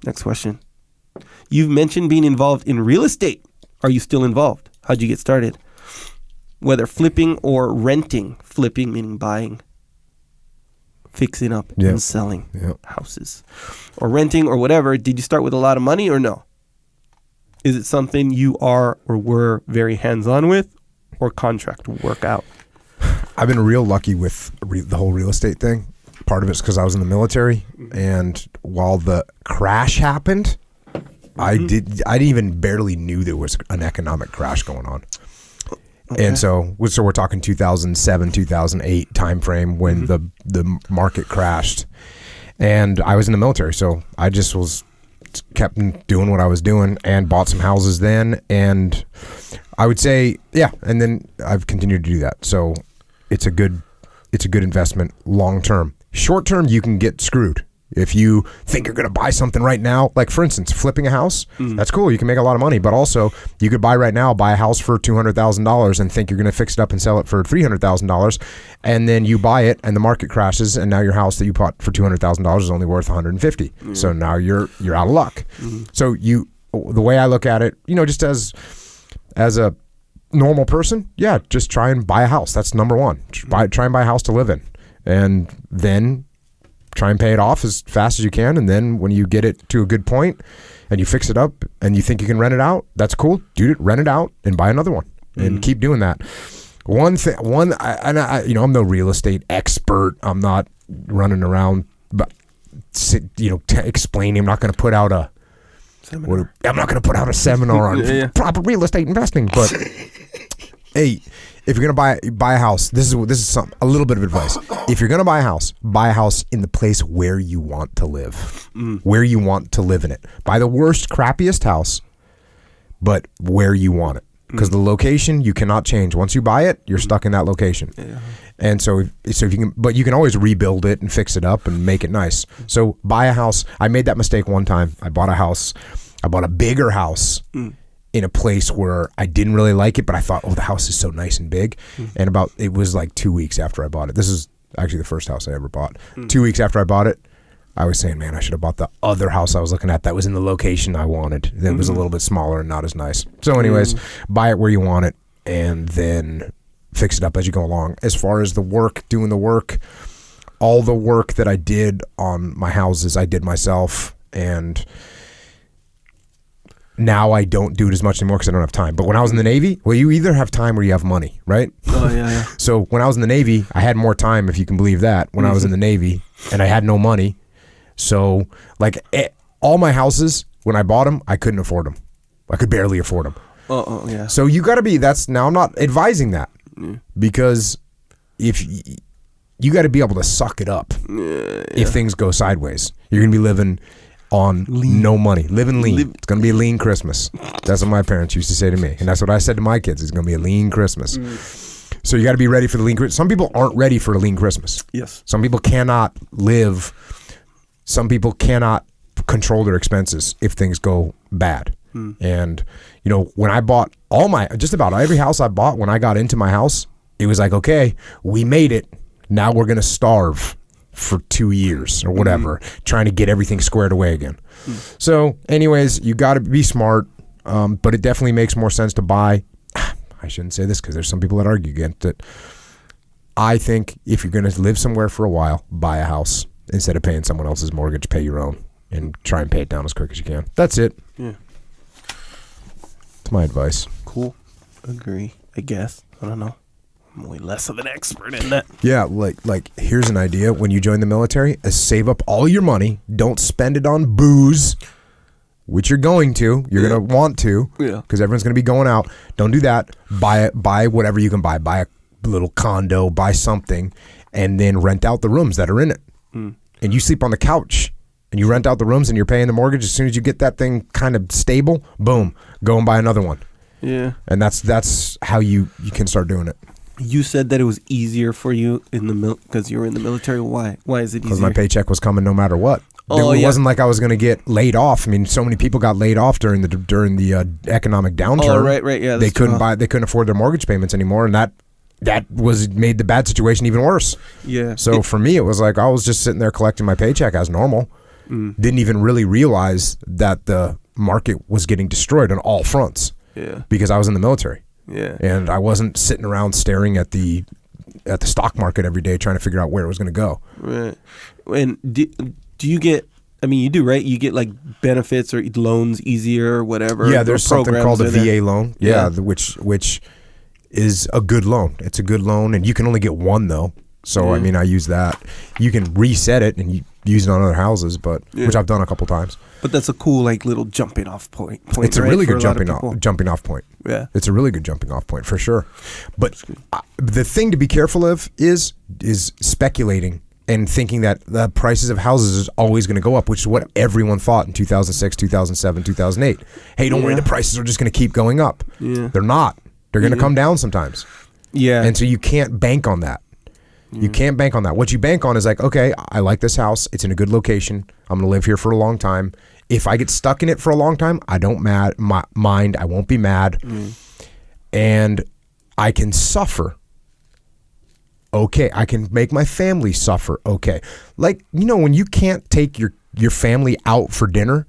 Next question. You've mentioned being involved in real estate. Are you still involved? How'd you get started? Whether flipping or renting. Flipping meaning buying, fixing up and selling houses. Or renting or whatever. Did you start with a lot of money or no? Is it something you are or were very hands-on with or contract work out? I've been real lucky with the whole real estate thing. Part of it's because I was in the military, and while the crash happened, I didn't even barely knew there was an economic crash going on. Okay. And so we're talking 2007, 2008 timeframe when the market crashed, and I was in the military, so I just kept doing what I was doing and bought some houses then, and I would say and then I've continued to do that. So it's a good investment long term. Short term, you can get screwed. If you think you're going to buy something right now, like for instance, flipping a house, that's cool. You can make a lot of money, but also you could buy a house for $200,000 and think you're going to fix it up and sell it for $300,000. And then you buy it and the market crashes and now your house that you bought for $200,000 is only worth $150,000. So now you're out of luck. So the way I look at it, just as a normal person, just try and buy a house. That's number one. Try and buy a house to live in, and then try and pay it off as fast as you can. And then when you get it to a good point and you fix it up and you think you can rent it out, that's cool. Rent it out and buy another one and keep doing that. I'm no real estate expert. I'm not running around, but explaining. I'm not going to put out a seminar on proper real estate investing. But hey, if you're gonna buy a house, this is a little bit of advice. If you're gonna buy a house in the place where you want to live, where you want to live in it. Buy the worst, crappiest house, but where you want it, because the location you cannot change. Once you buy it, you're stuck in that location. Yeah. And so if you can, but you can always rebuild it and fix it up and make it nice. So buy a house. I made that mistake one time. I bought a bigger house in a place where I didn't really like it, but I thought, the house is so nice and big. And it was like 2 weeks after I bought it. This is actually the first house I ever bought. 2 weeks after I bought it, I was saying, man, I should have bought the other house I was looking at that was in the location I wanted. That was a little bit smaller and not as nice. So anyways, buy it where you want it and then fix it up as you go along. As far as doing the work, all the work that I did on my houses, I did myself, and now I don't do it as much anymore because I don't have time. But when I was in the Navy, you either have time or you have money, right? Oh, yeah. So when I was in the Navy, I had more time, if you can believe that, when I was in the Navy, and I had no money. So all my houses, when I bought them, I couldn't afford them. I could barely afford them. Yeah. So you got to be, now I'm not advising that, because if you got to be able to suck it up if things go sideways. You're going to be living on no money, living lean. It's going to be a lean Christmas. That's what my parents used to say to me, and that's what I said to my kids. It's going to be a lean Christmas. So you got to be ready for the lean Christmas. Some people aren't ready for a lean Christmas. Yes. Some people cannot live. Some people cannot control their expenses if things go bad. And when I bought just about every house I bought, when I got into my house, it was like, okay, we made it. Now we're going to starve for 2 years or whatever, trying to get everything squared away again. So anyways, you got to be smart, but it definitely makes more sense to buy. I shouldn't say this because there's some people that argue against it. I think if you're going to live somewhere for a while, buy a house instead of paying someone else's mortgage. Pay your own and try and pay it down as quick as you can. That's it. Yeah. It's my advice. Cool. Agree, I guess. I don't know. I'm way less of an expert in that. Yeah, like here's an idea. When you join the military, save up all your money. Don't spend it on booze, which you're going to. You're going to want to, because everyone's going to be going out. Don't do that. Buy whatever you can buy. Buy a little condo. Buy something, and then rent out the rooms that are in it. And you sleep on the couch, and you rent out the rooms, and you're paying the mortgage. As soon as you get that thing kind of stable, boom, go and buy another one. Yeah. And that's how you can start doing it. You said that it was easier for you because you were in the military. Why? Why is it easier? Because my paycheck was coming no matter what. It wasn't like I was going to get laid off. I mean, so many people got laid off during the economic downturn. Oh, right. Yeah, they couldn't afford their mortgage payments anymore, and that made the bad situation even worse. Yeah. So for me, it was like I was just sitting there collecting my paycheck as normal, didn't even really realize that the market was getting destroyed on all fronts. Yeah. Because I was in the military. Yeah. And I wasn't sitting around staring at the stock market every day trying to figure out where it was going to go. Right. And do you get, I mean, you do, right? You get like benefits or loans easier or whatever. Yeah, there's something called a VA loan. Yeah. Which is a good loan. It's a good loan, and you can only get one though. So I mean, I use that. You can reset it and you use it on other houses, but which I've done a couple times. But that's a cool like little jumping off point. It's a really good jumping off point. Yeah, it's a really good jumping off point for sure. But the thing to be careful of is speculating and thinking that the prices of houses is always going to go up, which is what everyone thought in 2006, 2007, 2008. Hey, don't worry, the prices are just going to keep going up. Yeah, they're not. They're going to come down sometimes. Yeah, and so you can't bank on that. You can't bank on that. What you bank on is like, okay, I like this house. It's in a good location. I'm going to live here for a long time. If I get stuck in it for a long time, I don't mind. I won't be mad. And I can suffer. Okay. I can make my family suffer. Okay. Like, you know, when you can't take your family out for dinner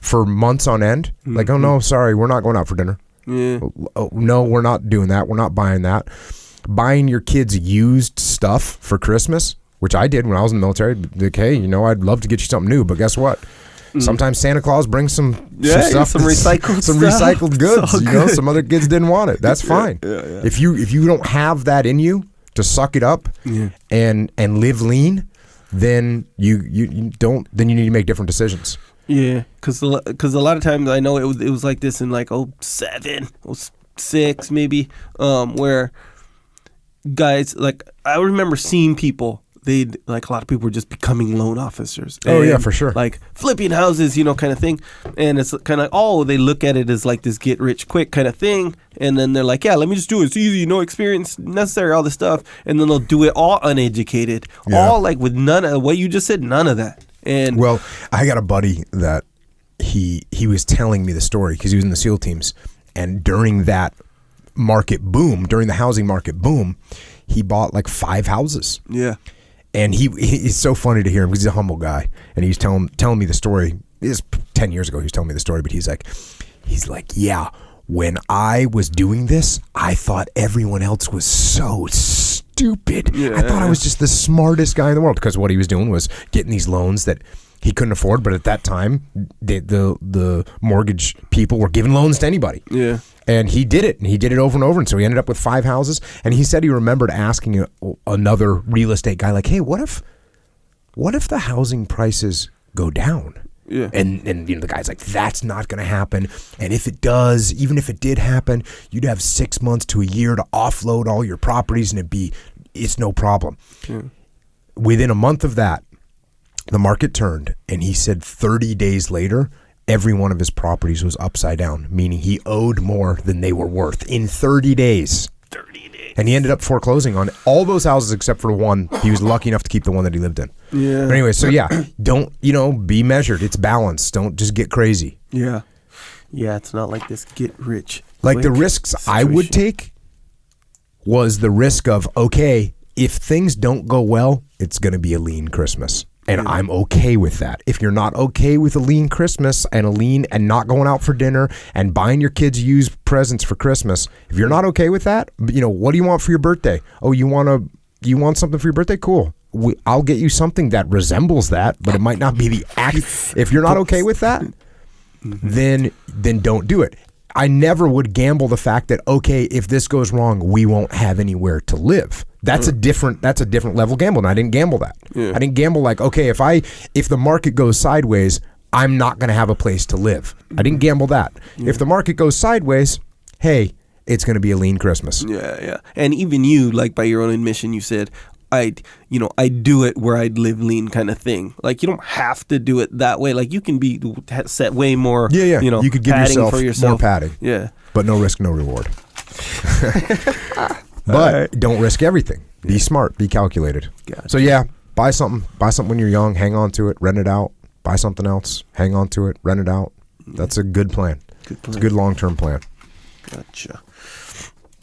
for months on end, like, oh no, sorry, we're not going out for dinner. Yeah. Oh, no, we're not doing that. We're not buying that. Buying your kids used stuff for Christmas, which I did when I was in the military. Like, hey, you know, I'd love to get you something new, but guess what? Sometimes Santa Claus brings some stuff, some recycled goods. You know, some other kids didn't want it. That's fine. Yeah. If you don't have that in you to suck it up and live lean, then you don't. Then you need to make different decisions. Yeah, because a lot of times I know it was like this in like 07, 06 maybe, where guys, like, I remember seeing people, a lot of people were just becoming loan officers. Oh, yeah, for sure. Like flipping houses, you know, kind of thing. And it's kind of like, they look at it as like this get rich quick kind of thing. And then they're like, yeah, let me just do it. It's easy, no experience necessary, all this stuff. And then they'll do it all uneducated, all like with none of what you just said, none of that. And well, I got a buddy that he was telling me the story because he was in the SEAL teams. And during that during the housing market boom, he bought like 5 houses. Yeah. And he's so funny to hear him because he's a humble guy. And he's telling me the story. This is 10 years ago he was telling me the story, but he's like, yeah, when I was doing this, I thought everyone else was so stupid. Yeah. I thought I was just the smartest guy in the world because what he was doing was getting these loans that he couldn't afford, but at that time, the mortgage people were giving loans to anybody. Yeah. And he did it, and he did it over and over, and so he ended up with 5 houses. And he said he remembered asking another real estate guy, like, "Hey, what if the housing prices go down?" Yeah. And you know, the guy's like, "That's not going to happen. And if it does, even if it did happen, you'd have 6 months to a year to offload all your properties, and it's no problem." Yeah. Within a month of that, the market turned, and he said 30 days later, every one of his properties was upside down, meaning he owed more than they were worth in 30 days. 30 days. And he ended up foreclosing on all those houses except for one. He was lucky enough to keep the one that he lived in. Yeah. But anyway, so yeah, don't, be measured. It's balanced. Don't just get crazy. Yeah. Yeah, it's not like this get rich. Like the risks situation I would take was the risk of, okay, if things don't go well, it's going to be a lean Christmas. And I'm okay with that. If you're not okay with a lean Christmas and not going out for dinner and buying your kids used presents for Christmas, if you're not okay with that, what do you want for your birthday? Oh, you want something for your birthday? Cool. I'll get you something that resembles that, but it might not be the act. If you're not okay with that, then don't do it. I never would gamble the fact that, okay, if this goes wrong, we won't have anywhere to live. That's a different level gamble, and I didn't gamble that. Yeah. I didn't gamble like, okay, if the market goes sideways, I'm not going to have a place to live. I didn't gamble that. Yeah. If the market goes sideways, hey, it's going to be a lean Christmas. Yeah. And even you, like by your own admission, you said, I'd do it where I'd live lean kind of thing. Like, you don't have to do it that way. Like, you can be set way more, you could give yourself more padding. Yeah. But no risk, no reward. But don't risk everything. Be smart, be calculated. Gotcha. So yeah, buy something when you're young, hang on to it, rent it out, buy something else, hang on to it, rent it out. That's a good plan. It's a good long-term plan. Gotcha.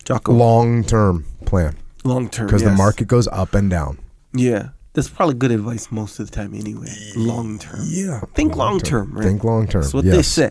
Jocko. Long-term plan. Long term, because the market goes up and down. Yeah, That's probably good advice most of the time anyway. Long term. Yeah. Think long term, right? Think long term. That's what yes. they say.